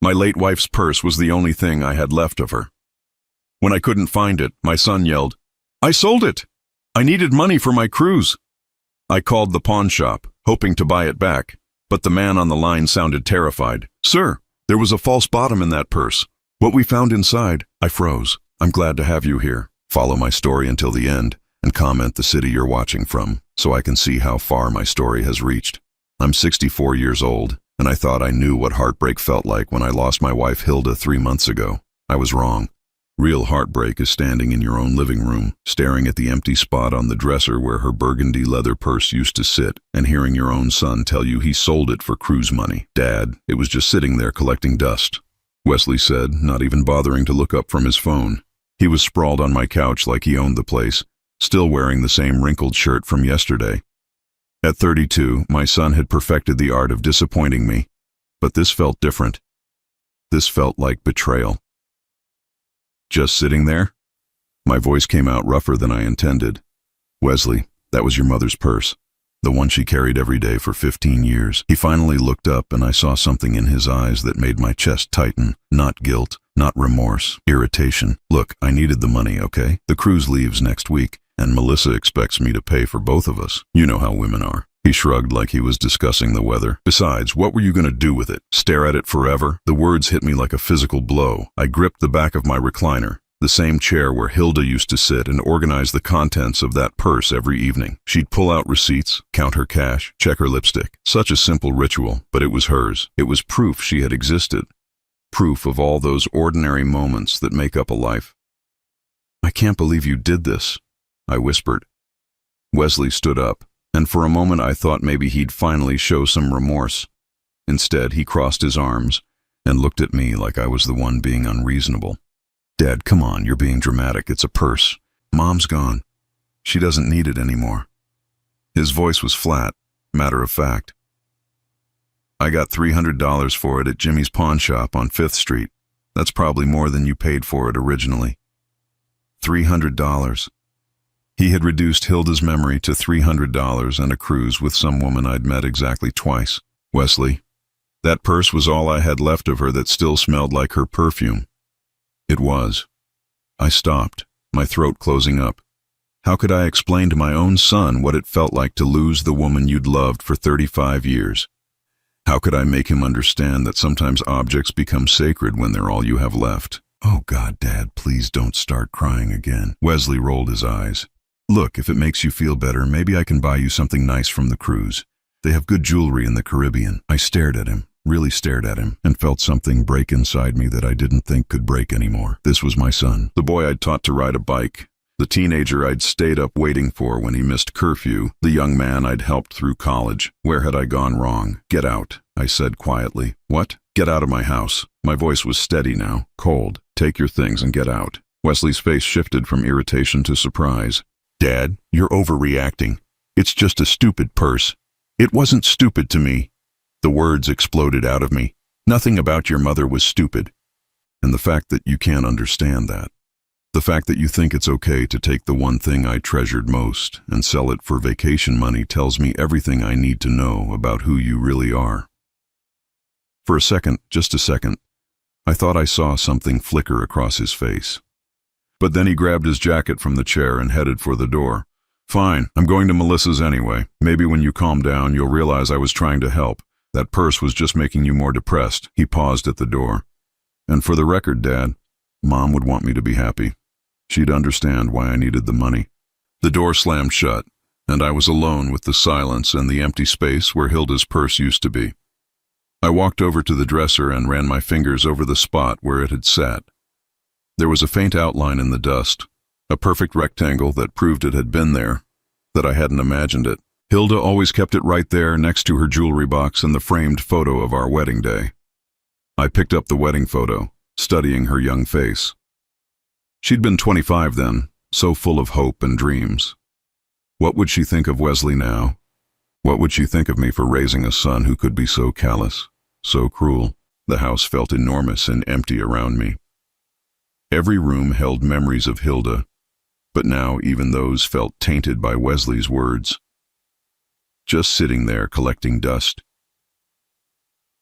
My late wife's purse was the only thing I had left of her. When I couldn't find it, my son yelled, "I sold it! I needed money for my cruise." I called the pawn shop, hoping to buy it back, but the man on the line sounded terrified. "Sir, there was a false bottom in that purse. What we found inside." I froze. "I'm glad to have you here. Follow my story until the end and comment the city you're watching from so I can see how far my story has reached. I'm 64 years old, and I thought I knew what heartbreak felt like when I lost my wife Hilda 3 months ago. I was wrong. Real heartbreak is standing in your own living room, staring at the empty spot on the dresser where her burgundy leather purse used to sit, and hearing your own son tell you he sold it for cruise money. "Dad, it was just sitting there collecting dust," Wesley said, not even bothering to look up from his phone. He was sprawled on my couch like he owned the place, still wearing the same wrinkled shirt from yesterday. At 32, my son had perfected the art of disappointing me, but this felt different. This felt like betrayal. "Just sitting there?" My voice came out rougher than I intended. "Wesley, that was your mother's purse, the one she carried every day for 15 years. He finally looked up, and I saw something in his eyes that made my chest tighten. Not guilt, not remorse, irritation. "Look, I needed the money, okay? The cruise leaves next week, and Melissa expects me to pay for both of us. You know how women are." He shrugged like he was discussing the weather. "Besides, what were you going to do with it? Stare at it forever?" The words hit me like a physical blow. I gripped the back of my recliner, the same chair where Hilda used to sit, and organize the contents of that purse every evening. She'd pull out receipts, count her cash, check her lipstick. Such a simple ritual, but it was hers. It was proof she had existed. Proof of all those ordinary moments that make up a life. "I can't believe you did this," I whispered. Wesley stood up, and for a moment I thought maybe he'd finally show some remorse. Instead, he crossed his arms and looked at me like I was the one being unreasonable. "Dad, come on, you're being dramatic. It's a purse. Mom's gone. She doesn't need it anymore." His voice was flat, matter of fact. "I got $300 for it at Jimmy's pawn shop on 5th Street. That's probably more than you paid for it originally." $300. He had reduced Hilda's memory to $300 and a cruise with some woman I'd met exactly twice. "Wesley, that purse was all I had left of her that still smelled like her perfume." It was. I stopped, my throat closing up. How could I explain to my own son what it felt like to lose the woman you'd loved for 35 years? How could I make him understand that sometimes objects become sacred when they're all you have left? "Oh God, Dad, please don't start crying again." Wesley rolled his eyes. "Look, if it makes you feel better, maybe I can buy you something nice from the cruise. They have good jewelry in the Caribbean." I stared at him, really stared at him, and felt something break inside me that I didn't think could break anymore. This was my son, the boy I'd taught to ride a bike, the teenager I'd stayed up waiting for when he missed curfew, the young man I'd helped through college. Where had I gone wrong? "Get out," I said quietly. "What?" "Get out of my house." My voice was steady now, cold. "Take your things and get out." Wesley's face shifted from irritation to surprise. "Dad, you're overreacting. It's just a stupid purse." "It wasn't stupid to me." The words exploded out of me. "Nothing about your mother was stupid." And the fact that you can't understand that, the fact that you think it's okay to take the one thing I treasured most and sell it for vacation money tells me everything I need to know about who you really are. For a second, just a second, I thought I saw something flicker across his face. But then he grabbed his jacket from the chair and headed for the door. "Fine, I'm going to Melissa's anyway. Maybe when you calm down, you'll realize I was trying to help. That purse was just making you more depressed." He paused at the door. "And for the record, Dad, Mom would want me to be happy. She'd understand why I needed the money." The door slammed shut, and I was alone with the silence and the empty space where Hilda's purse used to be. I walked over to the dresser and ran my fingers over the spot where it had sat. There was a faint outline in the dust, a perfect rectangle that proved it had been there, that I hadn't imagined it. Hilda always kept it right there next to her jewelry box and the framed photo of our wedding day. I picked up the wedding photo, studying her young face. She'd been 25 then, so full of hope and dreams. What would she think of Wesley now? What would she think of me for raising a son who could be so callous, so cruel? The house felt enormous and empty around me. Every room held memories of Hilda, but now even those felt tainted by Wesley's words. Just sitting there collecting dust.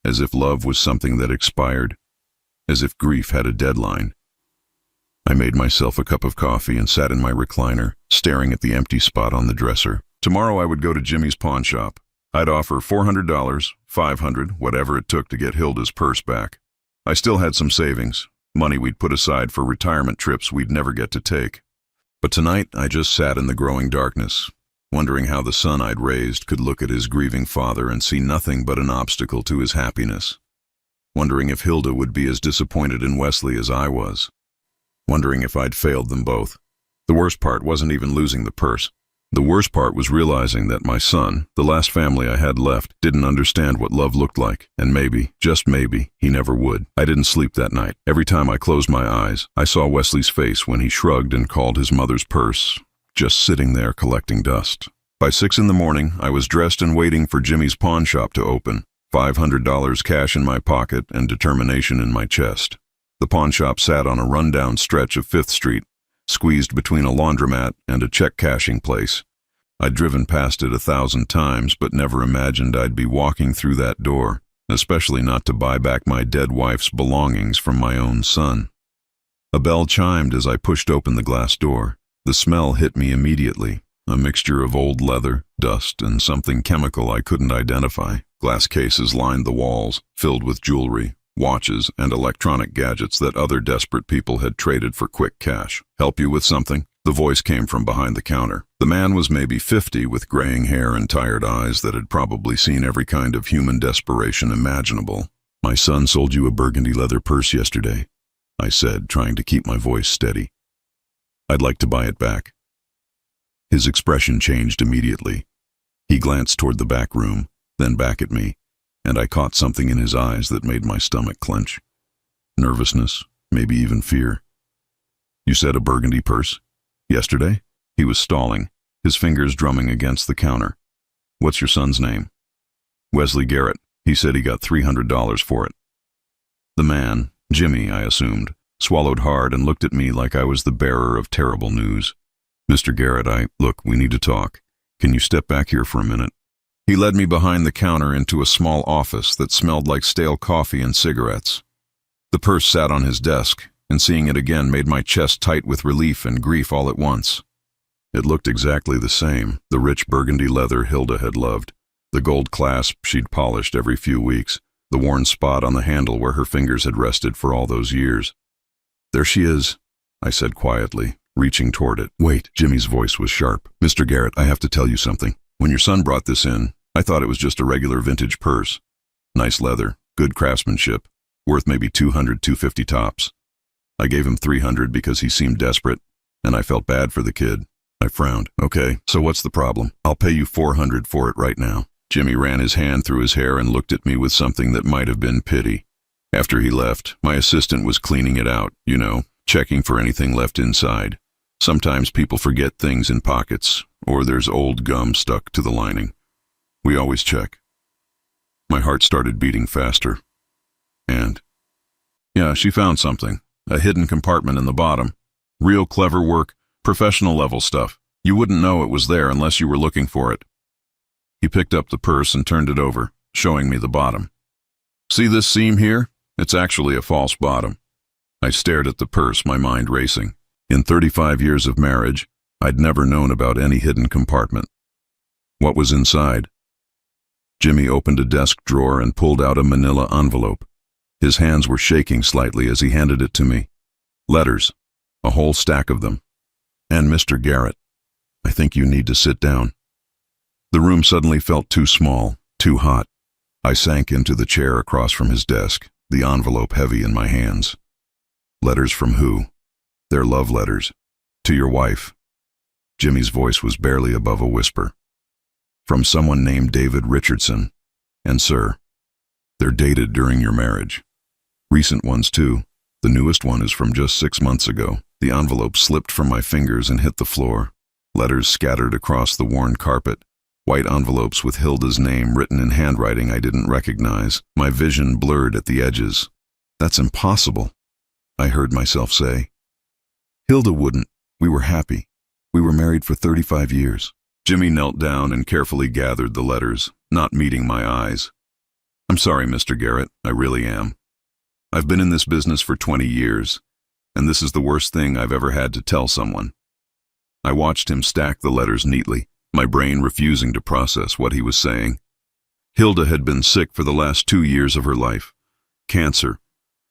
As if love was something that expired, as if grief had a deadline. I made myself a cup of coffee and sat in my recliner, staring at the empty spot on the dresser. Tomorrow I would go to Jimmy's pawn shop. I'd offer $400, $500, whatever it took to get Hilda's purse back. I still had some savings, money we'd put aside for retirement trips we'd never get to take. But tonight I just sat in the growing darkness, wondering how the son I'd raised could look at his grieving father and see nothing but an obstacle to his happiness. Wondering if Hilda would be as disappointed in Wesley as I was. Wondering if I'd failed them both. The worst part wasn't even losing the purse. The worst part was realizing that my son, the last family I had left, didn't understand what love looked like, and maybe, just maybe, he never would. I didn't sleep that night. Every time I closed my eyes, I saw Wesley's face when he shrugged and called his mother's purse, just sitting there collecting dust. By 6 in the morning, I was dressed and waiting for Jimmy's pawn shop to open, $500 cash in my pocket and determination in my chest. The pawn shop sat on a rundown stretch of 5th Street, squeezed between a laundromat and a check-cashing place. I'd driven past it 1,000 times, but never imagined I'd be walking through that door, especially not to buy back my dead wife's belongings from my own son. A bell chimed as I pushed open the glass door. The smell hit me immediately, a mixture of old leather, dust, and something chemical I couldn't identify. Glass cases lined the walls, filled with jewelry, watches, and electronic gadgets that other desperate people had traded for quick cash. "Help you with something?" The voice came from behind the counter. The man was maybe 50, with graying hair and tired eyes that had probably seen every kind of human desperation imaginable. "My son sold you a burgundy leather purse yesterday," I said, trying to keep my voice steady. "I'd like to buy it back." His expression changed immediately. He glanced toward the back room, then back at me, and I caught something in his eyes that made my stomach clench. Nervousness, maybe even fear. "You said a burgundy purse? Yesterday?" He was stalling, his fingers drumming against the counter. "What's your son's name?" "Wesley Garrett. He said he got $300 for it." The man, Jimmy, I assumed, swallowed hard and looked at me like I was the bearer of terrible news. "Mr. Garrett, look, we need to talk. Can you step back here for a minute?" He led me behind the counter into a small office that smelled like stale coffee and cigarettes. The purse sat on his desk, and seeing it again made my chest tight with relief and grief all at once. It looked exactly the same, the rich burgundy leather Hilda had loved, the gold clasp she'd polished every few weeks, the worn spot on the handle where her fingers had rested for all those years. "There she is," I said quietly, reaching toward it. "Wait," Jimmy's voice was sharp. "Mr. Garrett, I have to tell you something. When your son brought this in, I thought it was just a regular vintage purse. Nice leather, good craftsmanship, worth maybe $200, $250 tops. I gave him $300 because he seemed desperate, and I felt bad for the kid." I frowned. "Okay, so what's the problem? I'll pay you $400 for it right now." Jimmy ran his hand through his hair and looked at me with something that might have been pity. After he left, my assistant was cleaning it out, checking for anything left inside. Sometimes people forget things in pockets, or there's old gum stuck to the lining. We always check. My heart started beating faster. And, yeah, she found something. A hidden compartment in the bottom. Real clever work, professional level stuff. You wouldn't know it was there unless you were looking for it. He picked up the purse and turned it over, showing me the bottom. "See this seam here? It's actually a false bottom." I stared at the purse, my mind racing. In 35 years of marriage, I'd never known about any hidden compartment. What was inside? Jimmy opened a desk drawer and pulled out a manila envelope. His hands were shaking slightly as he handed it to me. Letters, a whole stack of them. "And Mr. Garrett, I think you need to sit down." The room suddenly felt too small, too hot. I sank into the chair across from his desk, the envelope heavy in my hands. Letters from who? They're love letters. "To your wife." Jimmy's voice was barely above a whisper. "From someone named David Richardson. And sir, they're dated during your marriage. Recent ones too. The newest one is from just 6 months ago." The envelope slipped from my fingers and hit the floor. Letters scattered across the worn carpet. White envelopes with Hilda's name written in handwriting I didn't recognize. My vision blurred at the edges. "That's impossible," I heard myself say. "Hilda wouldn't. We were happy. We were married for 35 years. Jimmy knelt down and carefully gathered the letters, not meeting my eyes. "I'm sorry, Mr. Garrett, I really am." I've been in this business for 20 years, and this is the worst thing I've ever had to tell someone." I watched him stack the letters neatly, my brain refusing to process what he was saying. Hilda had been sick for the last 2 years of her life. Cancer.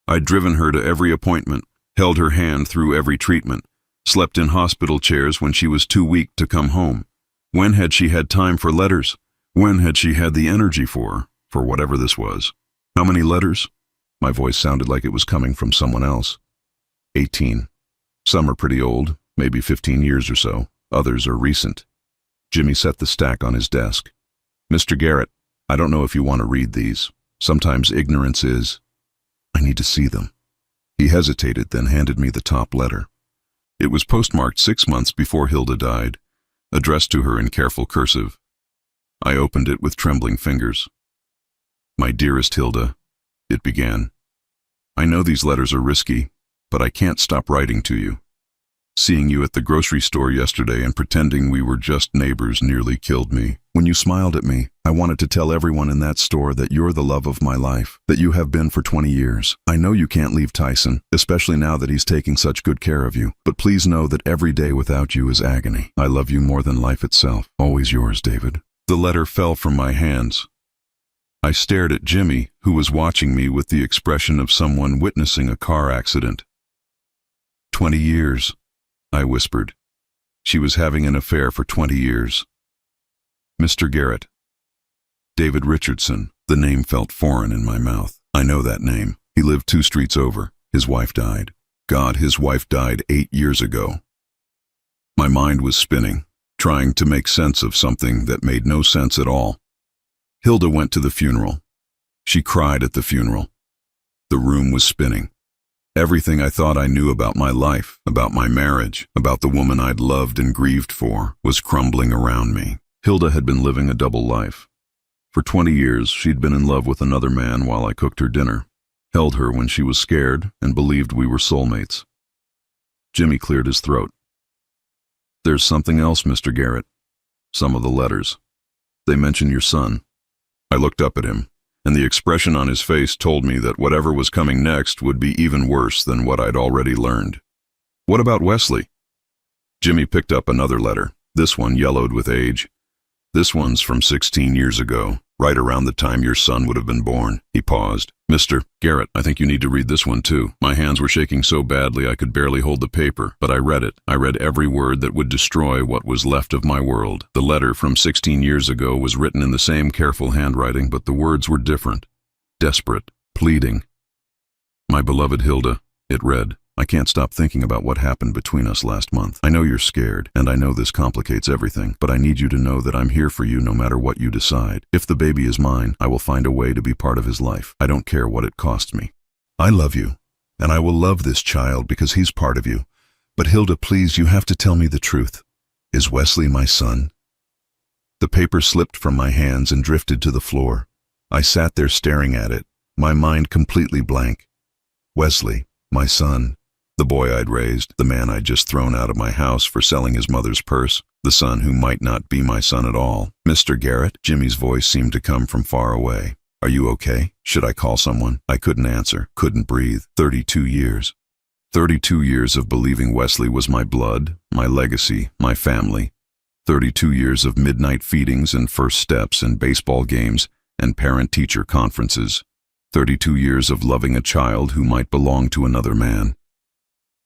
I'd driven her to every appointment, held her hand through every treatment, slept in hospital chairs when she was too weak to come home. When had she had time for letters? When had she had the energy for whatever this was? How many letters? My voice sounded like it was coming from someone else. 18. Some are pretty old, maybe 15 years or so. Others are recent. Jimmy set the stack on his desk. "Mr. Garrett, I don't know if you want to read these. Sometimes ignorance is—" "I need to see them." He hesitated, then handed me the top letter. It was postmarked 6 months before Hilda died, addressed to her in careful cursive. I opened it with trembling fingers. "My dearest Hilda," it began. "I know these letters are risky, but I can't stop writing to you. Seeing you at the grocery store yesterday and pretending we were just neighbors nearly killed me. When you smiled at me, I wanted to tell everyone in that store that you're the love of my life, that you have been for 20 years. I know you can't leave Tyson, especially now that he's taking such good care of you, but please know that every day without you is agony. I love you more than life itself. Always yours, David." The letter fell from my hands. I stared at Jimmy, who was watching me with the expression of someone witnessing a car accident. 20 years. I whispered. She was having an affair for 20 years. "Mr. Garrett." David Richardson. The name felt foreign in my mouth. I know that name. He lived 2 streets over. His wife died. God, his wife died 8 years ago. My mind was spinning, trying to make sense of something that made no sense at all. Hilda went to the funeral. She cried at the funeral. The room was spinning. Everything I thought I knew about my life, about my marriage, about the woman I'd loved and grieved for, was crumbling around me. Hilda had been living a double life. For 20 years, she'd been in love with another man while I cooked her dinner, held her when she was scared, and believed we were soulmates. Jimmy cleared his throat. "There's something else, Mr. Garrett. Some of the letters. They mention your son." I looked up at him, and the expression on his face told me that whatever was coming next would be even worse than what I'd already learned. "What about Wesley?" Jimmy picked up another letter, this one yellowed with age. "This one's from 16 years ago, right around the time your son would have been born." He paused. "Mr. Garrett, I think you need to read this one too." My hands were shaking so badly I could barely hold the paper, but I read it. I read every word that would destroy what was left of my world. The letter from 16 years ago was written in the same careful handwriting, but the words were different. Desperate, pleading. "My beloved Hilda," it read, "I can't stop thinking about what happened between us last month. I know you're scared, and I know this complicates everything, but I need you to know that I'm here for you no matter what you decide. If the baby is mine, I will find a way to be part of his life. I don't care what it costs me. I love you, and I will love this child because he's part of you. But Hilda, please, you have to tell me the truth. Is Wesley my son?" The paper slipped from my hands and drifted to the floor. I sat there staring at it, my mind completely blank. Wesley, my son. The boy I'd raised, the man I'd just thrown out of my house for selling his mother's purse, the son who might not be my son at all. "Mr. Garrett?" Jimmy's voice seemed to come from far away. "Are you okay? Should I call someone?" I couldn't answer, couldn't breathe. 32 years. 32 years of believing Wesley was my blood, my legacy, my family. 32 years of midnight feedings and first steps and baseball games and parent-teacher conferences. 32 years of loving a child who might belong to another man.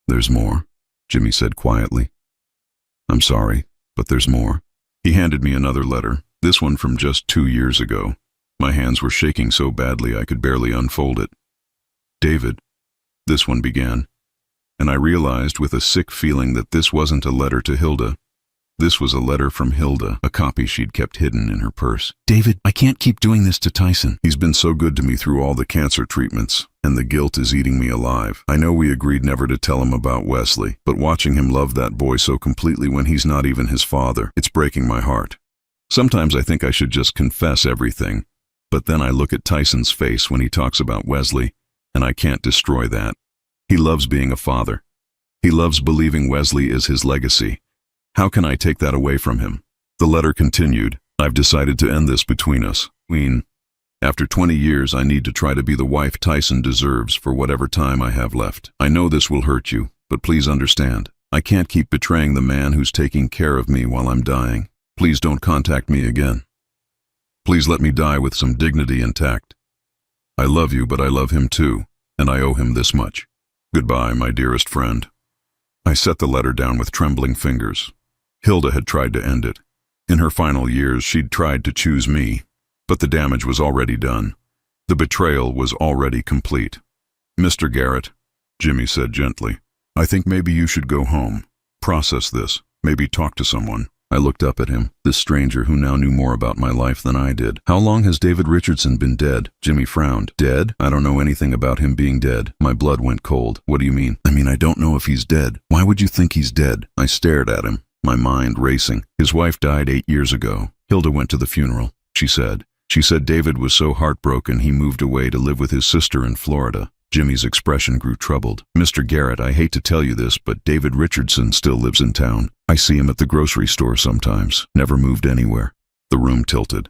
"There's more," Jimmy said quietly. "I'm sorry, but there's more." He handed me another letter, this one from just 2 years ago. My hands were shaking so badly I could barely unfold it. "David," this one began, and I realized with a sick feeling that this wasn't a letter to Hilda. This was a letter from Hilda, a copy she'd kept hidden in her purse. "David, I can't keep doing this to Tyson. He's been so good to me through all the cancer treatments, and the guilt is eating me alive. I know we agreed never to tell him about Wesley, but watching him love that boy so completely when he's not even his father, it's breaking my heart. Sometimes I think I should just confess everything, but then I look at Tyson's face when he talks about Wesley, and I can't destroy that. He loves being a father. He loves believing Wesley is his legacy. How can I take that away from him?" The letter continued, "I've decided to end this between us. After 20 years, I need to try to be the wife Tyson deserves for whatever time I have left. I know this will hurt you, but please understand. I can't keep betraying the man who's taking care of me while I'm dying. Please don't contact me again. Please let me die with some dignity intact. I love you, but I love him too, and I owe him this much. Goodbye, my dearest friend. I set the letter down with trembling fingers. Hilda had tried to end it. In her final years, she'd tried to choose me, but the damage was already done. The betrayal was already complete. Mr. Garrett, Jimmy said gently, I think maybe you should go home, process this, maybe talk to someone. I looked up at him, this stranger who now knew more about my life than I did. How long has David Richardson been dead? Jimmy frowned. Dead? I don't know anything about him being dead. My blood went cold. What do you mean? I mean, I don't know if he's dead. Why would you think he's dead? I stared at him, my mind racing. His wife died 8 years ago. Hilda went to the funeral, she said. She said David was so heartbroken he moved away to live with his sister in Florida. Jimmy's expression grew troubled. Mr. Garrett, I hate to tell you this, but David Richardson still lives in town. I see him at the grocery store sometimes. Never moved anywhere. The room tilted.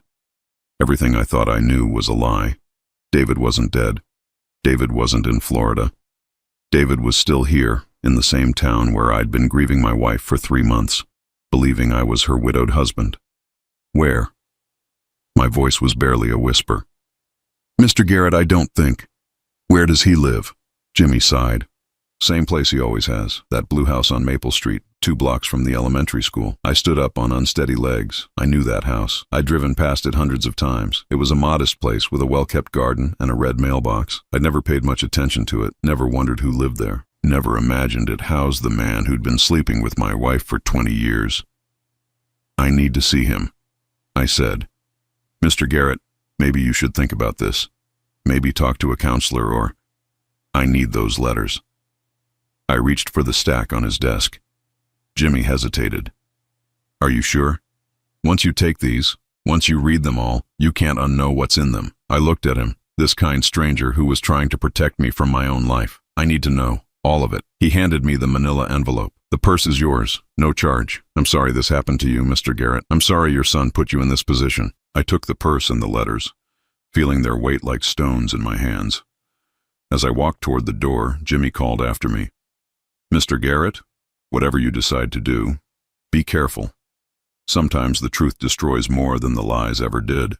Everything I thought I knew was a lie. David wasn't dead. David wasn't in Florida. David was still here, in the same town where I'd been grieving my wife for 3 months, believing I was her widowed husband. Where? My voice was barely a whisper. Mr. Garrett, I don't think. Where does he live? Jimmy sighed. Same place he always has, that blue house on Maple Street, 2 blocks from the elementary school. I stood up on unsteady legs. I knew that house. I'd driven past it hundreds of times. It was a modest place with a well-kept garden and a red mailbox. I'd never paid much attention to it, never wondered who lived there, never imagined it housed the man who'd been sleeping with my wife for 20 years. I need to see him, I said. Mr. Garrett, maybe you should think about this. Maybe talk to a counselor or... I need those letters. I reached for the stack on his desk. Jimmy hesitated. Are you sure? Once you take these, once you read them all, you can't unknow what's in them. I looked at him, this kind stranger who was trying to protect me from my own life. I need to know, all of it. He handed me the manila envelope. The purse is yours, no charge. I'm sorry this happened to you, Mr. Garrett. I'm sorry your son put you in this position. I took the purse and the letters, feeling their weight like stones in my hands. As I walked toward the door, Jimmy called after me. Mr. Garrett, whatever you decide to do, be careful. Sometimes the truth destroys more than the lies ever did.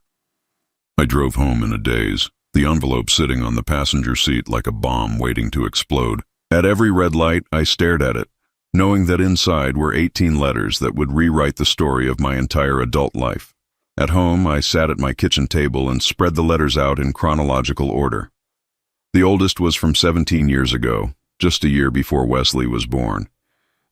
I drove home in a daze, the envelope sitting on the passenger seat like a bomb waiting to explode. At every red light, I stared at it, knowing that inside were 18 letters that would rewrite the story of my entire adult life. At home, I sat at my kitchen table and spread the letters out in chronological order. The oldest was from 17 years ago, just a year before Wesley was born.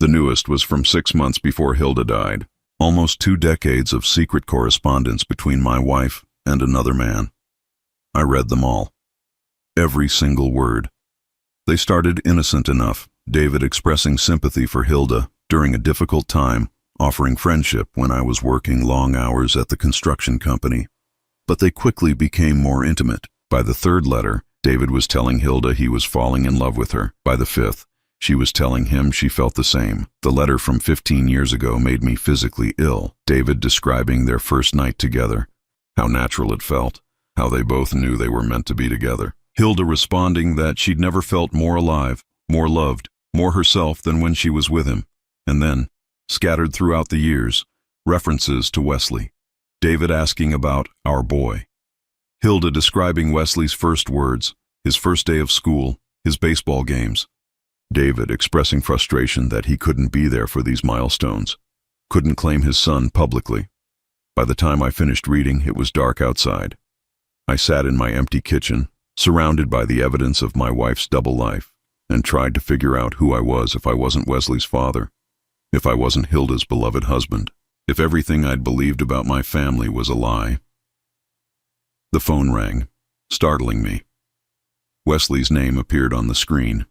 The newest was from 6 months before Hilda died. Almost 2 decades of secret correspondence between my wife and another man. I read them all. Every single word. They started innocent enough, David expressing sympathy for Hilda during a difficult time, offering friendship when I was working long hours at the construction company. But they quickly became more intimate. By the 3rd letter, David was telling Hilda he was falling in love with her. By the 5th, she was telling him she felt the same. The letter from 15 years ago made me physically ill. David describing their first night together, how natural it felt, how they both knew they were meant to be together. Hilda responding that she'd never felt more alive, more loved, more herself than when she was with him. And then, scattered throughout the years, references to Wesley. David asking about our boy. Hilda describing Wesley's first words, his first day of school, his baseball games. David expressing frustration that he couldn't be there for these milestones, couldn't claim his son publicly. By the time I finished reading, it was dark outside. I sat in my empty kitchen, surrounded by the evidence of my wife's double life, and tried to figure out who I was if I wasn't Wesley's father, if I wasn't Hilda's beloved husband, if everything I'd believed about my family was a lie. The phone rang, startling me. Wesley's name appeared on the screen.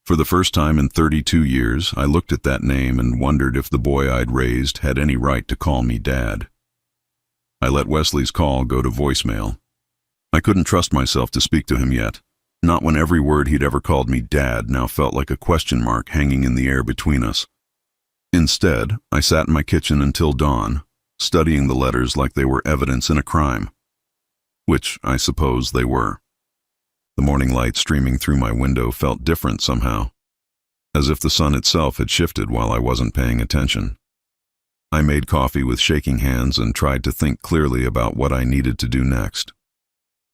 For the first time in 32 years, I looked at that name and wondered if the boy I'd raised had any right to call me Dad. I let Wesley's call go to voicemail. I couldn't trust myself to speak to him yet, not when every word he'd ever called me Dad now felt like a question mark hanging in the air between us. Instead, I sat in my kitchen until dawn, studying the letters like they were evidence in a crime. which I suppose they were. The morning light streaming through my window felt different somehow, as if the sun itself had shifted while I wasn't paying attention. I made coffee with shaking hands and tried to think clearly about what I needed to do next.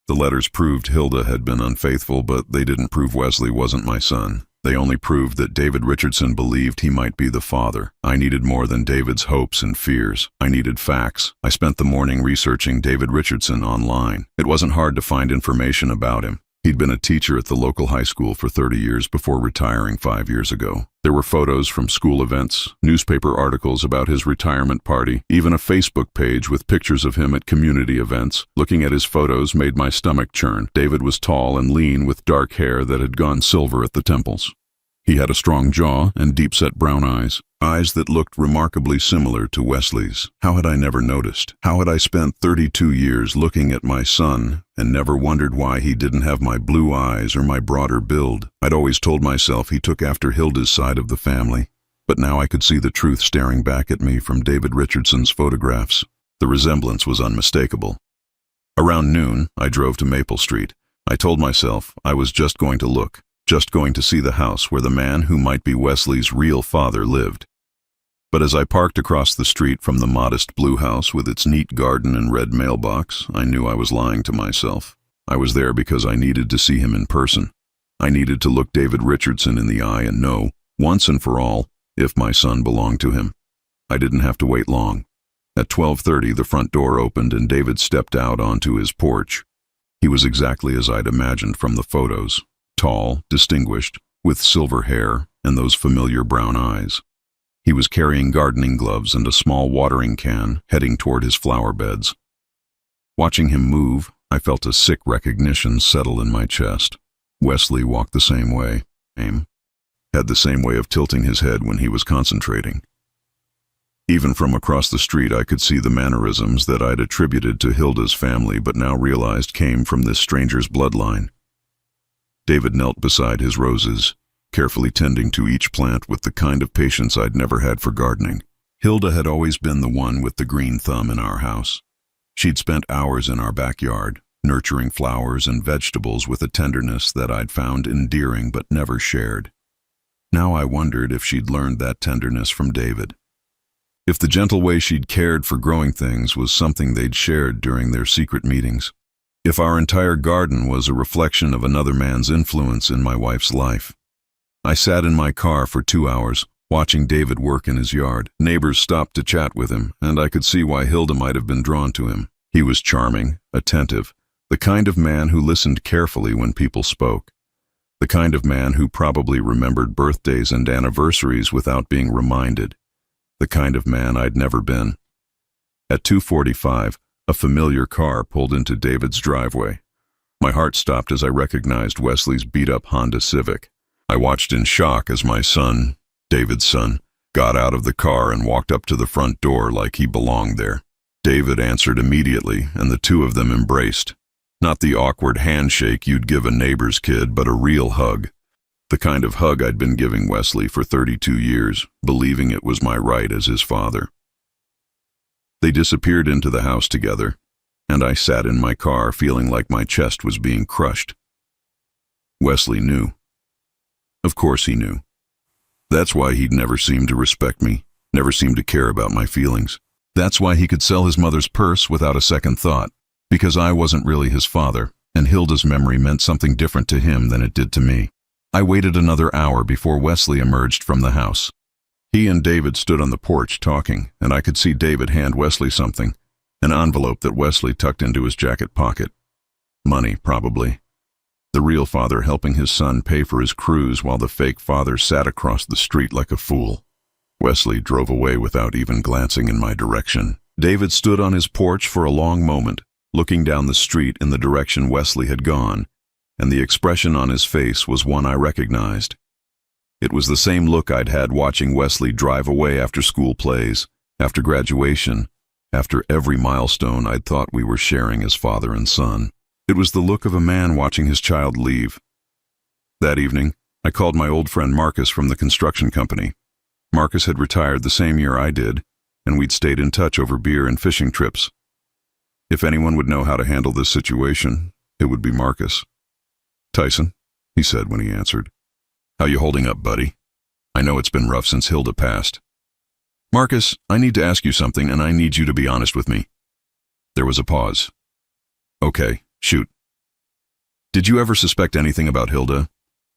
The letters proved Hilda had been unfaithful, but they didn't prove Wesley wasn't my son. They only proved that David Richardson believed he might be the father. I needed more than David's hopes and fears. I needed facts. I spent the morning researching David Richardson online. It wasn't hard to find information about him. He'd been a teacher at the local high school for 30 years before retiring 5 years ago. There were photos from school events, newspaper articles about his retirement party, even a Facebook page with pictures of him at community events. Looking at his photos made my stomach churn. David was tall and lean with dark hair that had gone silver at the temples. He had a strong jaw and deep-set brown eyes that looked remarkably similar to Wesley's. How had I never noticed? How had I spent 32 years looking at my son and never wondered why he didn't have my blue eyes or my broader build? I'd always told myself he took after Hilda's side of the family, but now I could see the truth staring back at me from David Richardson's photographs. The resemblance was unmistakable. Around noon, I drove to Maple Street. I told myself I was just going to look, just going to see the house where the man who might be Wesley's real father lived. But as I parked across the street from the modest blue house with its neat garden and red mailbox, I knew I was lying to myself. I was there because I needed to see him in person. I needed to look David Richardson in the eye and know, once and for all, if my son belonged to him. I didn't have to wait long. At 12:30, the front door opened and David stepped out onto his porch. He was exactly as I'd imagined from the photos. Tall, distinguished, with silver hair and those familiar brown eyes. He was carrying gardening gloves and a small watering can, heading toward his flower beds. Watching him move, I felt a sick recognition settle in my chest. Wesley walked the same way, had the same way of tilting his head when he was concentrating. Even from across the street, I could see the mannerisms that I'd attributed to Hilda's family but now realized came from this stranger's bloodline. David knelt beside his roses, carefully tending to each plant with the kind of patience I'd never had for gardening. Hilda had always been the one with the green thumb in our house. She'd spent hours in our backyard, nurturing flowers and vegetables with a tenderness that I'd found endearing but never shared. Now I wondered if she'd learned that tenderness from David. If the gentle way she'd cared for growing things was something they'd shared during their secret meetings. If our entire garden was a reflection of another man's influence in my wife's life. I sat in my car for 2 hours, watching David work in his yard. Neighbors stopped to chat with him, and I could see why Hilda might have been drawn to him. He was charming, attentive, the kind of man who listened carefully when people spoke. The kind of man who probably remembered birthdays and anniversaries without being reminded. The kind of man I'd never been. At 2:45, a familiar car pulled into David's driveway. My heart stopped as I recognized Wesley's beat-up Honda Civic. I watched in shock as my son, David's son, got out of the car and walked up to the front door like he belonged there. David answered immediately, and the two of them embraced. Not the awkward handshake you'd give a neighbor's kid, but a real hug. The kind of hug I'd been giving Wesley for 32 years, believing it was my right as his father. They disappeared into the house together, and I sat in my car feeling like my chest was being crushed. Wesley knew. Of course he knew. That's why he'd never seemed to respect me, never seemed to care about my feelings. That's why he could sell his mother's purse without a second thought, because I wasn't really his father, and Hilda's memory meant something different to him than it did to me. I waited another hour before Wesley emerged from the house. He and David stood on the porch talking, and I could see David hand Wesley something, an envelope that Wesley tucked into his jacket pocket. Money, probably. The real father helping his son pay for his cruise while the fake father sat across the street like a fool. Wesley drove away without even glancing in my direction. David stood on his porch for a long moment, looking down the street in the direction Wesley had gone, and the expression on his face was one I recognized. It was the same look I'd had watching Wesley drive away after school plays, after graduation, after every milestone I'd thought we were sharing as father and son. It was the look of a man watching his child leave. That evening, I called my old friend Marcus from the construction company. Marcus had retired the same year I did, and we'd stayed in touch over beer and fishing trips. If anyone would know how to handle this situation, it would be Marcus. "Tyson," he said when he answered. "How you holding up, buddy? I know it's been rough since Hilda passed." "Marcus, I need to ask you something, and I need you to be honest with me." There was a pause. "Okay, shoot." "Did you ever suspect anything about Hilda?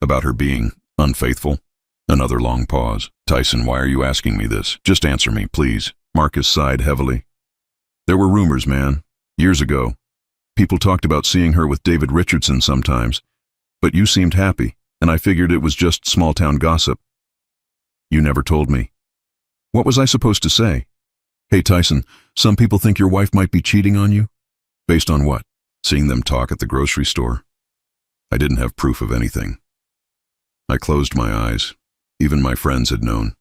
About her being unfaithful?" Another long pause. "Tyson, why are you asking me this? Just answer me, please." Marcus sighed heavily. "There were rumors, man. Years ago. People talked about seeing her with David Richardson sometimes. But you seemed happy, and I figured it was just small-town gossip. You never told me. What was I supposed to say? Hey, Tyson, some people think your wife might be cheating on you? Based on what? Seeing them talk at the grocery store? I didn't have proof of anything. I closed my eyes. Even my friends had known.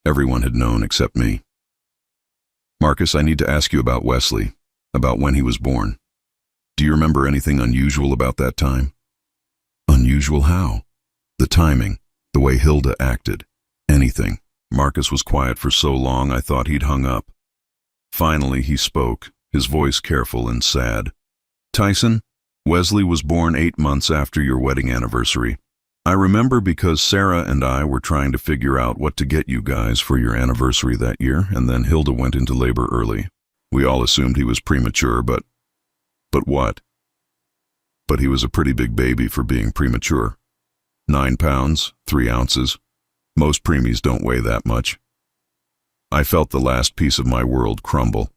Everyone had known except me. Marcus, I need to ask you about Wesley, about when he was born. Do you remember anything unusual about that time? Unusual how? The timing, the way Hilda acted, anything. Marcus was quiet for so long I thought he'd hung up. Finally he spoke, his voice careful and sad. Tyson, Wesley was born 8 months after your wedding anniversary. I remember because Sarah and I were trying to figure out what to get you guys for your anniversary that year, and then Hilda went into labor early. We all assumed he was premature, but what? But he was a pretty big baby for being premature. 9 pounds, 3 ounces. Most preemies don't weigh that much. I felt the last piece of my world crumble.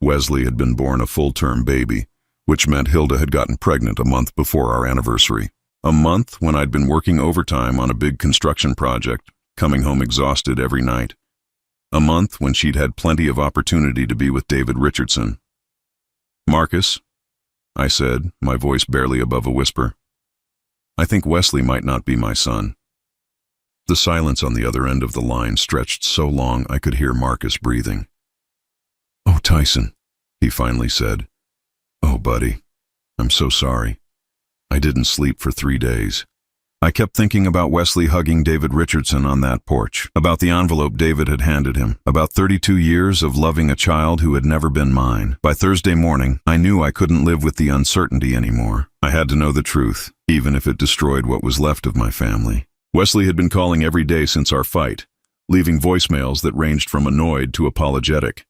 Wesley had been born a full-term baby, which meant Hilda had gotten pregnant a month before our anniversary. A month when I'd been working overtime on a big construction project, coming home exhausted every night. A month when she'd had plenty of opportunity to be with David Richardson. Marcus, I said, my voice barely above a whisper, I think Wesley might not be my son. The silence on the other end of the line stretched so long I could hear Marcus breathing. Oh, Tyson, he finally said. Oh, buddy, I'm so sorry. I didn't sleep for 3 days. I kept thinking about Wesley hugging David Richardson on that porch, about the envelope David had handed him, about 32 years of loving a child who had never been mine. By Thursday morning, I knew I couldn't live with the uncertainty anymore. I had to know the truth, even if it destroyed what was left of my family. Wesley had been calling every day since our fight, leaving voicemails that ranged from annoyed to apologetic.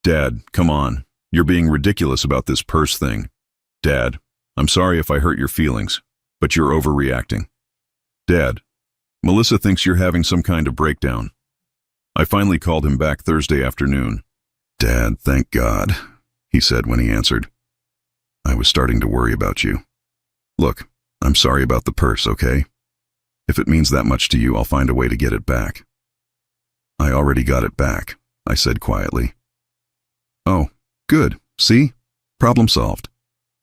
Dad, come on. You're being ridiculous about this purse thing. Dad, I'm sorry if I hurt your feelings, but you're overreacting. Dad, Melissa thinks you're having some kind of breakdown. I finally called him back Thursday afternoon. Dad, thank God, he said when he answered. I was starting to worry about you. Look, I'm sorry about the purse, okay? If it means that much to you, I'll find a way to get it back. I already got it back, I said quietly. Oh, good. See? Problem solved.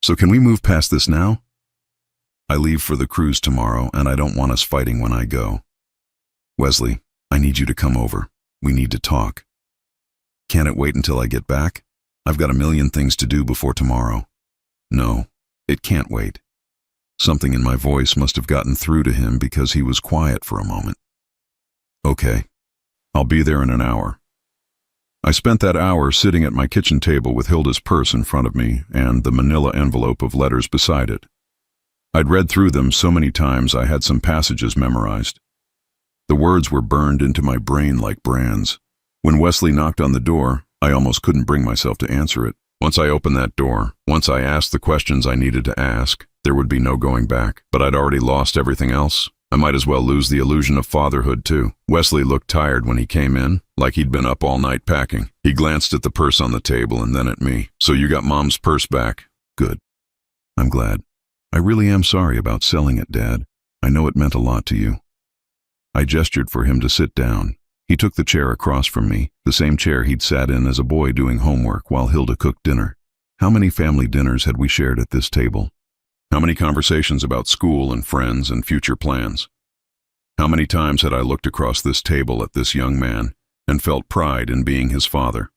So can we move past this now? I leave for the cruise tomorrow, and I don't want us fighting when I go. Wesley, I need you to come over. We need to talk. Can't it wait until I get back? I've got a million things to do before tomorrow. No, it can't wait. Something in my voice must have gotten through to him because he was quiet for a moment. Okay, I'll be there in an hour. I spent that hour sitting at my kitchen table with Hilda's purse in front of me and the manila envelope of letters beside it. I'd read through them so many times I had some passages memorized. The words were burned into my brain like brands. When Wesley knocked on the door, I almost couldn't bring myself to answer it. Once I opened that door, once I asked the questions I needed to ask, there would be no going back. But I'd already lost everything else. I might as well lose the illusion of fatherhood too. Wesley looked tired when he came in, like he'd been up all night packing. He glanced at the purse on the table and then at me. So you got Mom's purse back? Good. I'm glad. I really am sorry about selling it, Dad. I know it meant a lot to you. I gestured for him to sit down. He took the chair across from me, the same chair he'd sat in as a boy doing homework while Hilda cooked dinner. How many family dinners had we shared at this table? How many conversations about school and friends and future plans? How many times had I looked across this table at this young man and felt pride in being his father?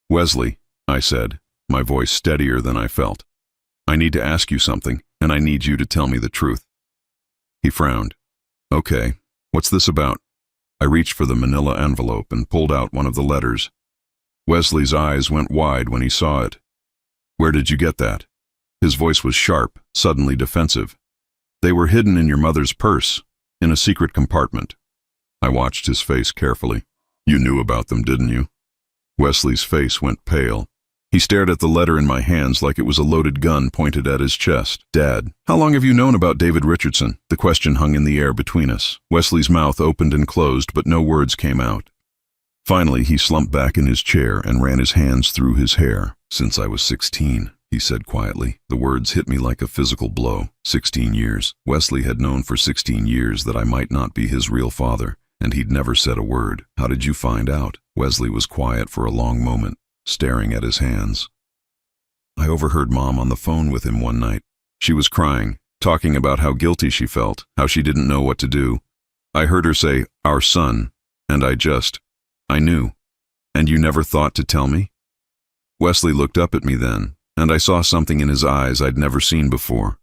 Wesley, I said, my voice steadier than I felt. I need to ask you something, and I need you to tell me the truth. He frowned. Okay, what's this about? I reached for the manila envelope and pulled out one of the letters. Wesley's eyes went wide when he saw it. Where did you get that? His voice was sharp, suddenly defensive. They were hidden in your mother's purse, in a secret compartment. I watched his face carefully. You knew about them, didn't you? Wesley's face went pale. He stared at the letter in my hands like it was a loaded gun pointed at his chest. Dad, how long have you known about David Richardson? The question hung in the air between us. Wesley's mouth opened and closed, but no words came out. Finally, he slumped back in his chair and ran his hands through his hair. Since I was 16, he said quietly. The words hit me like a physical blow. 16 years. Wesley had known for 16 years that I might not be his real father, and he'd never said a word. How did you find out? Wesley was quiet for a long moment, staring at his hands. I overheard Mom on the phone with him one night. She was crying, talking about how guilty she felt, how she didn't know what to do. I heard her say, "Our son," and I knew. And you never thought to tell me? Wesley looked up at me then, and I saw something in his eyes I'd never seen before.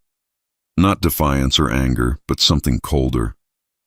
Not defiance or anger, but something colder.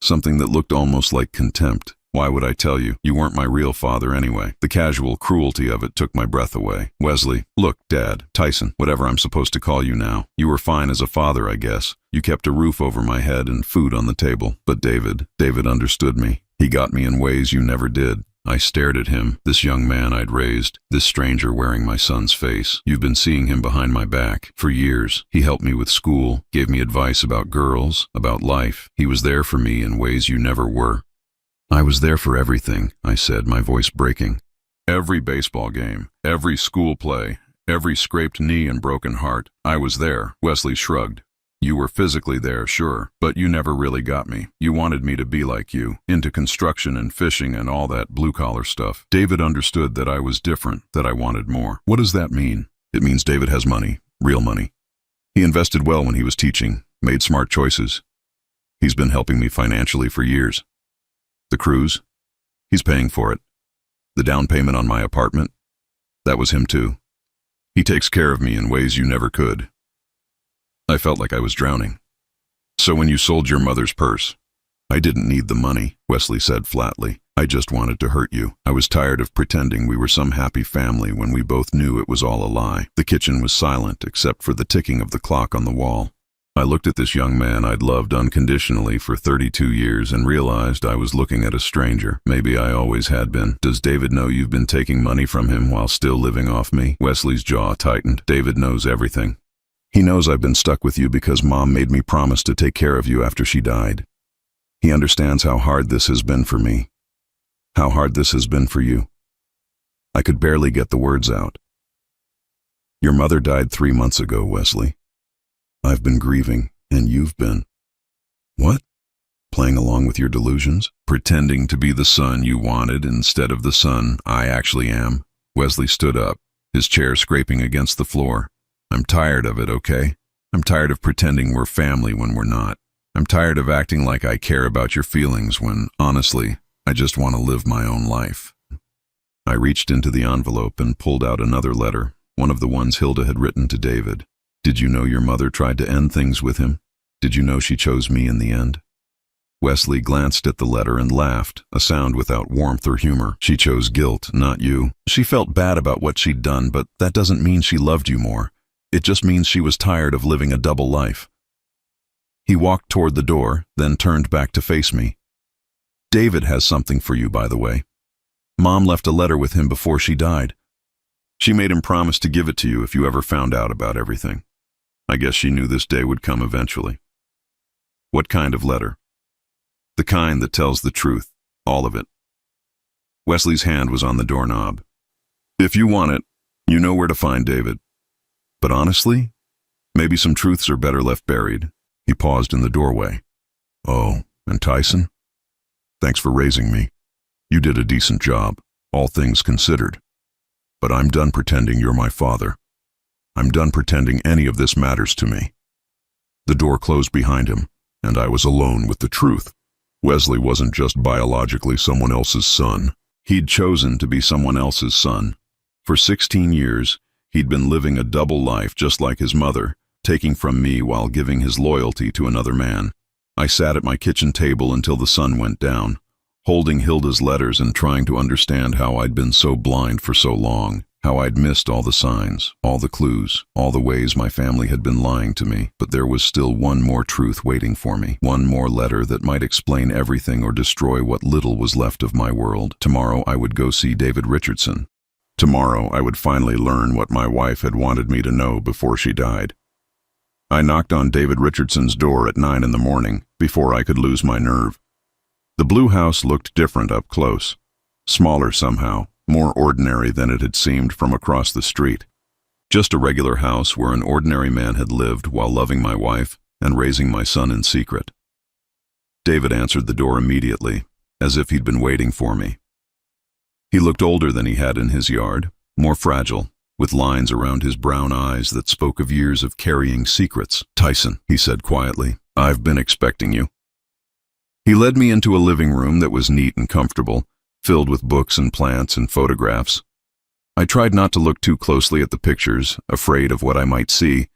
Something that looked almost like contempt. Why would I tell you? You weren't my real father anyway. The casual cruelty of it took my breath away. Wesley, look, Dad, Tyson, whatever I'm supposed to call you now. You were fine as a father, I guess. You kept a roof over my head and food on the table. But David understood me. He got me in ways you never did. I stared at him, this young man I'd raised, this stranger wearing my son's face. You've been seeing him behind my back. For years, he helped me with school, gave me advice about girls, about life. He was there for me in ways you never were. I was there for everything, I said, my voice breaking. Every baseball game, every school play, every scraped knee and broken heart. I was there. Wesley shrugged. You were physically there, sure, but you never really got me. You wanted me to be like you, into construction and fishing and all that blue-collar stuff. David understood that I was different, that I wanted more. What does that mean? It means David has money, real money. He invested well when he was teaching, made smart choices. He's been helping me financially for years. The cruise? He's paying for it. The down payment on my apartment? That was him too. He takes care of me in ways you never could. I felt like I was drowning. So when you sold your mother's purse, I didn't need the money, Wesley said flatly. I just wanted to hurt you. I was tired of pretending we were some happy family when we both knew it was all a lie. The kitchen was silent except for the ticking of the clock on the wall. I looked at this young man I'd loved unconditionally for 32 years and realized I was looking at a stranger. Maybe I always had been. Does David know you've been taking money from him while still living off me? Wesley's jaw tightened. David knows everything. He knows I've been stuck with you because Mom made me promise to take care of you after she died. He understands how hard this has been for me. How hard this has been for you. I could barely get the words out. Your mother died 3 months ago, Wesley. I've been grieving, and you've been. What? Playing along with your delusions? Pretending to be the son you wanted instead of the son I actually am? Wesley stood up, his chair scraping against the floor. I'm tired of it, okay? I'm tired of pretending we're family when we're not. I'm tired of acting like I care about your feelings when, honestly, I just want to live my own life. I reached into the envelope and pulled out another letter, one of the ones Hilda had written to David. Did you know your mother tried to end things with him? Did you know she chose me in the end? Wesley glanced at the letter and laughed, a sound without warmth or humor. She chose guilt, not you. She felt bad about what she'd done, but that doesn't mean she loved you more. It just means she was tired of living a double life. He walked toward the door, then turned back to face me. David has something for you, by the way. Mom left a letter with him before she died. She made him promise to give it to you if you ever found out about everything. I guess she knew this day would come eventually. What kind of letter? The kind that tells the truth, all of it. Wesley's hand was on the doorknob. If you want it, you know where to find David. But honestly, maybe some truths are better left buried. He paused in the doorway. Oh, and Tyson? Thanks for raising me. You did a decent job, all things considered. But I'm done pretending you're my father. I'm done pretending any of this matters to me. The door closed behind him, and I was alone with the truth. Wesley wasn't just biologically someone else's son. He'd chosen to be someone else's son. For 16 years, he'd been living a double life just like his mother, taking from me while giving his loyalty to another man. I sat at my kitchen table until the sun went down, holding Hilda's letters and trying to understand how I'd been so blind for so long, how I'd missed all the signs, all the clues, all the ways my family had been lying to me. But there was still one more truth waiting for me, one more letter that might explain everything or destroy what little was left of my world. Tomorrow I would go see David Richardson. Tomorrow I would finally learn what my wife had wanted me to know before she died. I knocked on David Richardson's door at 9 in the morning, before I could lose my nerve. The blue house looked different up close, smaller somehow, more ordinary than it had seemed from across the street. Just a regular house where an ordinary man had lived while loving my wife and raising my son in secret. David answered the door immediately, as if he'd been waiting for me. He looked older than he had in his yard, more fragile, with lines around his brown eyes that spoke of years of carrying secrets. "Tyson," he said quietly, "I've been expecting you." He led me into a living room that was neat and comfortable, filled with books and plants and photographs. I tried not to look too closely at the pictures, afraid of what I might see,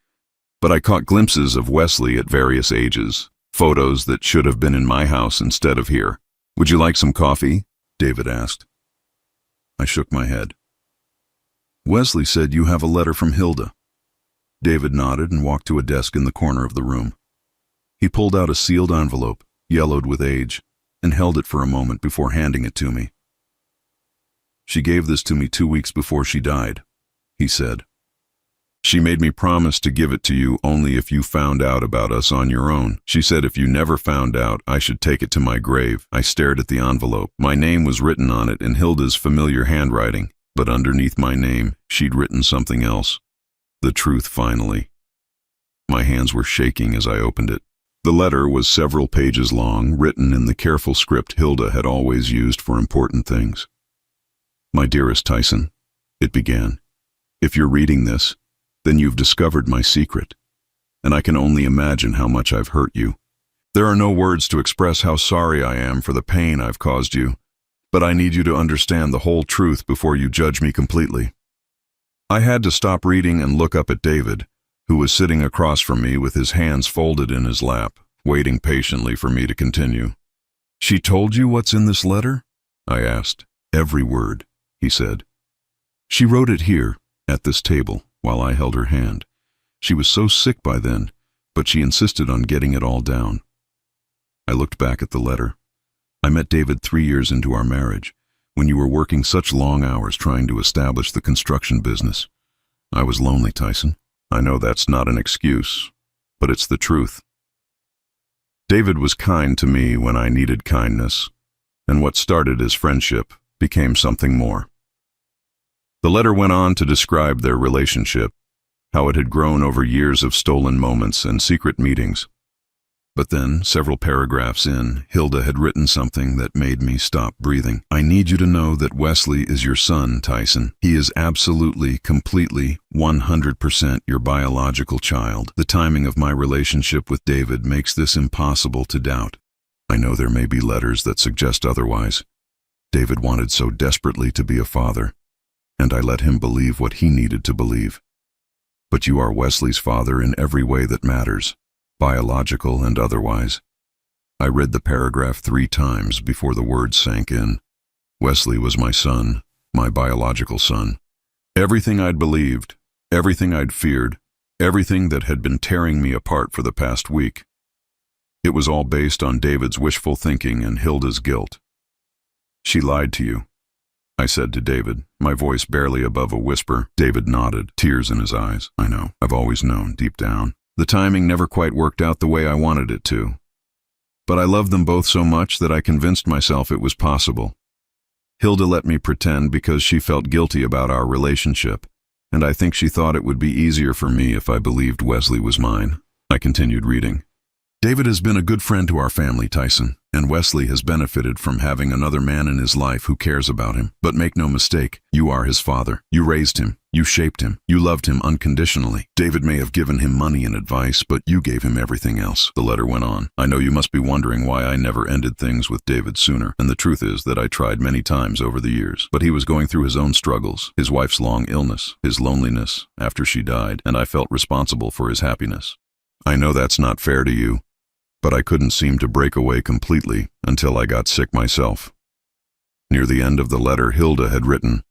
but I caught glimpses of Wesley at various ages, photos that should have been in my house instead of here. "Would you like some coffee?" David asked. I shook my head. "Wesley said you have a letter from Hilda." David nodded and walked to a desk in the corner of the room. He pulled out a sealed envelope, yellowed with age, and held it for a moment before handing it to me. "She gave this to me 2 weeks before she died," he said. "She made me promise to give it to you only if you found out about us on your own. She said if you never found out, I should take it to my grave." I stared at the envelope. My name was written on it in Hilda's familiar handwriting, but underneath my name, she'd written something else. The truth, finally. My hands were shaking as I opened it. The letter was several pages long, written in the careful script Hilda had always used for important things. "My dearest Tyson," it began, "if you're reading this, then you've discovered my secret, and I can only imagine how much I've hurt you. There are no words to express how sorry I am for the pain I've caused you, but I need you to understand the whole truth before you judge me completely." I had to stop reading and look up at David, who was sitting across from me with his hands folded in his lap, waiting patiently for me to continue. "She told you what's in this letter?" I asked. "Every word," he said. "She wrote it here, at this table, while I held her hand. She was so sick by then, but she insisted on getting it all down." I looked back at the letter. "I met David 3 years into our marriage, when you were working such long hours trying to establish the construction business. I was lonely, Tyson. I know that's not an excuse, but it's the truth. David was kind to me when I needed kindness, and what started as friendship became something more." The letter went on to describe their relationship, how it had grown over years of stolen moments and secret meetings. But then, several paragraphs in, Hilda had written something that made me stop breathing. "I need you to know that Wesley is your son, Tyson. He is absolutely, completely, 100% your biological child. The timing of my relationship with David makes this impossible to doubt. I know there may be letters that suggest otherwise. David wanted so desperately to be a father, and I let him believe what he needed to believe. But you are Wesley's father in every way that matters, biological and otherwise." I read the paragraph 3 times before the words sank in. Wesley was my son, my biological son. Everything I'd believed, everything I'd feared, everything that had been tearing me apart for the past week. It was all based on David's wishful thinking and Hilda's guilt. "She lied to you," I said to David, my voice barely above a whisper. David nodded, tears in his eyes. "I know. I've always known, deep down. The timing never quite worked out the way I wanted it to. But I loved them both so much that I convinced myself it was possible. Hilda let me pretend because she felt guilty about our relationship, and I think she thought it would be easier for me if I believed Wesley was mine." I continued reading. "David has been a good friend to our family, Tyson, and Wesley has benefited from having another man in his life who cares about him. But make no mistake, you are his father. You raised him. You shaped him. You loved him unconditionally. David may have given him money and advice, but you gave him everything else." The letter went on. "I know you must be wondering why I never ended things with David sooner, and the truth is that I tried many times over the years. But he was going through his own struggles, his wife's long illness, his loneliness after she died, and I felt responsible for his happiness. I know that's not fair to you, but I couldn't seem to break away completely until I got sick myself. Near the end of the letter, Hilda had written,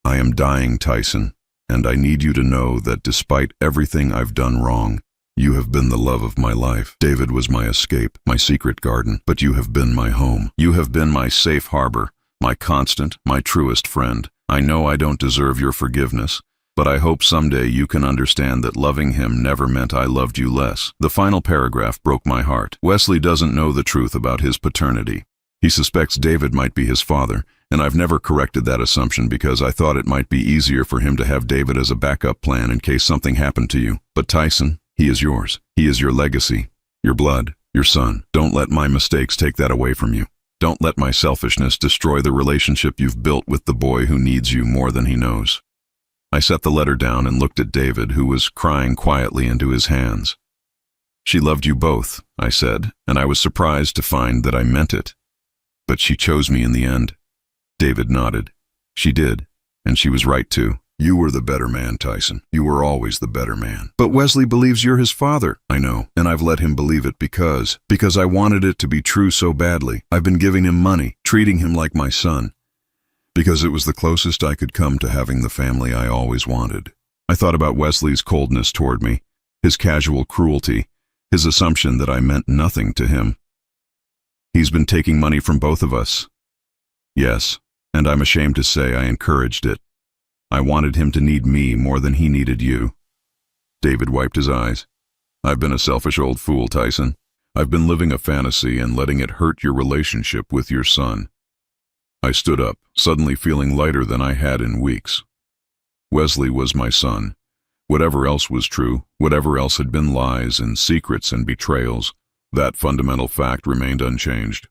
"I am dying, Tyson, and I need you to know that despite everything I've done wrong, you have been the love of my life. David was my escape, my secret garden, but you have been my home. You have been my safe harbor, my constant, my truest friend. I know I don't deserve your forgiveness, but I hope someday you can understand that loving him never meant I loved you less." The final paragraph broke my heart. Wesley doesn't know the truth about his paternity. He suspects David might be his father, and I've never corrected that assumption because I thought it might be easier for him to have David as a backup plan in case something happened to you. But Tyson, he is yours. He is your legacy, your blood, your son. Don't let my mistakes take that away from you. Don't let my selfishness destroy the relationship you've built with the boy who needs you more than he knows. I set the letter down and looked at David, who was crying quietly into his hands. "She loved you both," I said, and I was surprised to find that I meant it. "But she chose me in the end." David nodded. "She did, and she was right too. You were the better man, Tyson. You were always the better man." "But Wesley believes you're his father." "I know, and I've let him believe it because I wanted it to be true so badly. I've been giving him money, treating him like my son, because it was the closest I could come to having the family I always wanted." I thought about Wesley's coldness toward me, his casual cruelty, his assumption that I meant nothing to him. "He's been taking money from both of us." "Yes, and I'm ashamed to say I encouraged it. I wanted him to need me more than he needed you." David wiped his eyes. "I've been a selfish old fool, Tyson. I've been living a fantasy and letting it hurt your relationship with your son." I stood up, suddenly feeling lighter than I had in weeks. Wesley was my son. Whatever else was true, whatever else had been lies and secrets and betrayals, that fundamental fact remained unchanged.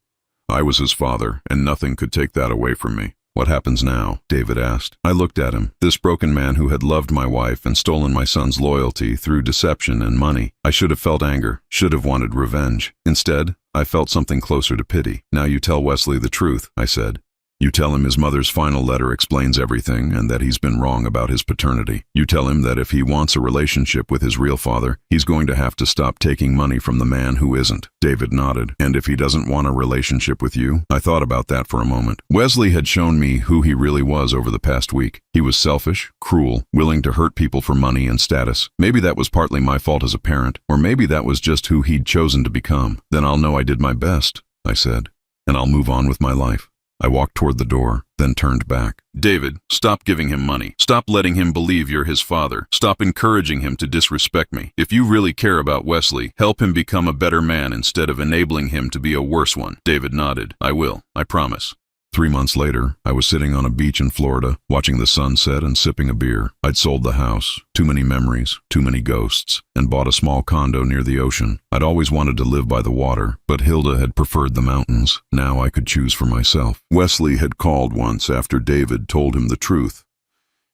I was his father, and nothing could take that away from me. "What happens now?" David asked. I looked at him, this broken man who had loved my wife and stolen my son's loyalty through deception and money. I should have felt anger, should have wanted revenge. Instead, I felt something closer to pity. "Now you tell Wesley the truth," I said. "You tell him his mother's final letter explains everything and that he's been wrong about his paternity. You tell him that if he wants a relationship with his real father, he's going to have to stop taking money from the man who isn't." David nodded. "And if he doesn't want a relationship with you?" I thought about that for a moment. Wesley had shown me who he really was over the past week. He was selfish, cruel, willing to hurt people for money and status. Maybe that was partly my fault as a parent, or maybe that was just who he'd chosen to become. "Then I'll know I did my best," I said, "and I'll move on with my life." I walked toward the door, then turned back. "David, stop giving him money. Stop letting him believe you're his father. Stop encouraging him to disrespect me. If you really care about Wesley, help him become a better man instead of enabling him to be a worse one." David nodded. "I will. I promise." 3 months later, I was sitting on a beach in Florida, watching the sunset and sipping a beer. I'd sold the house, too many memories, too many ghosts, and bought a small condo near the ocean. I'd always wanted to live by the water, but Hilda had preferred the mountains. Now I could choose for myself. Wesley had called once after David told him the truth.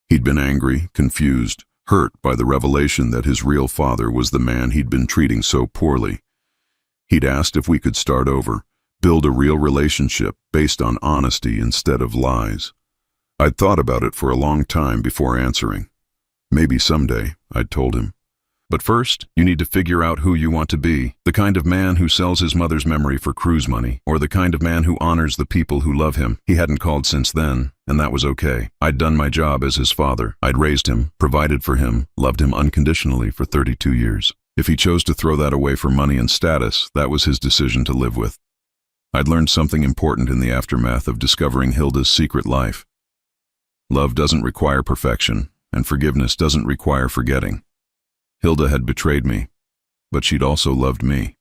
He'd been angry, confused, hurt by the revelation that his real father was the man he'd been treating so poorly. He'd asked if we could start over. Build a real relationship based on honesty instead of lies. I'd thought about it for a long time before answering. "Maybe someday," I'd told him. "But first, you need to figure out who you want to be. The kind of man who sells his mother's memory for cruise money, or the kind of man who honors the people who love him." He hadn't called since then, and that was okay. I'd done my job as his father. I'd raised him, provided for him, loved him unconditionally for 32 years. If he chose to throw that away for money and status, that was his decision to live with. I'd learned something important in the aftermath of discovering Hilda's secret life. Love doesn't require perfection, and forgiveness doesn't require forgetting. Hilda had betrayed me, but she'd also loved me.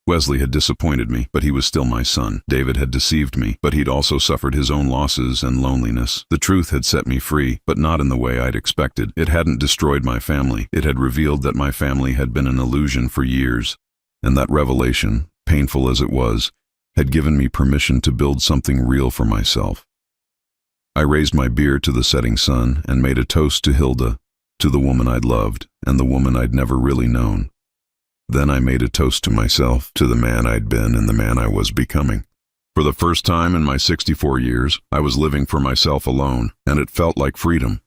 Wesley had disappointed me, but he was still my son. David had deceived me, but he'd also suffered his own losses and loneliness. The truth had set me free, but not in the way I'd expected. It hadn't destroyed my family. It had revealed that my family had been an illusion for years, and that revelation, painful as it was, had given me permission to build something real for myself. I raised my beer to the setting sun and made a toast to Hilda, to the woman I'd loved and the woman I'd never really known. Then I made a toast to myself, to the man I'd been and the man I was becoming. For the first time in my 64 years, I was living for myself alone, and it felt like freedom.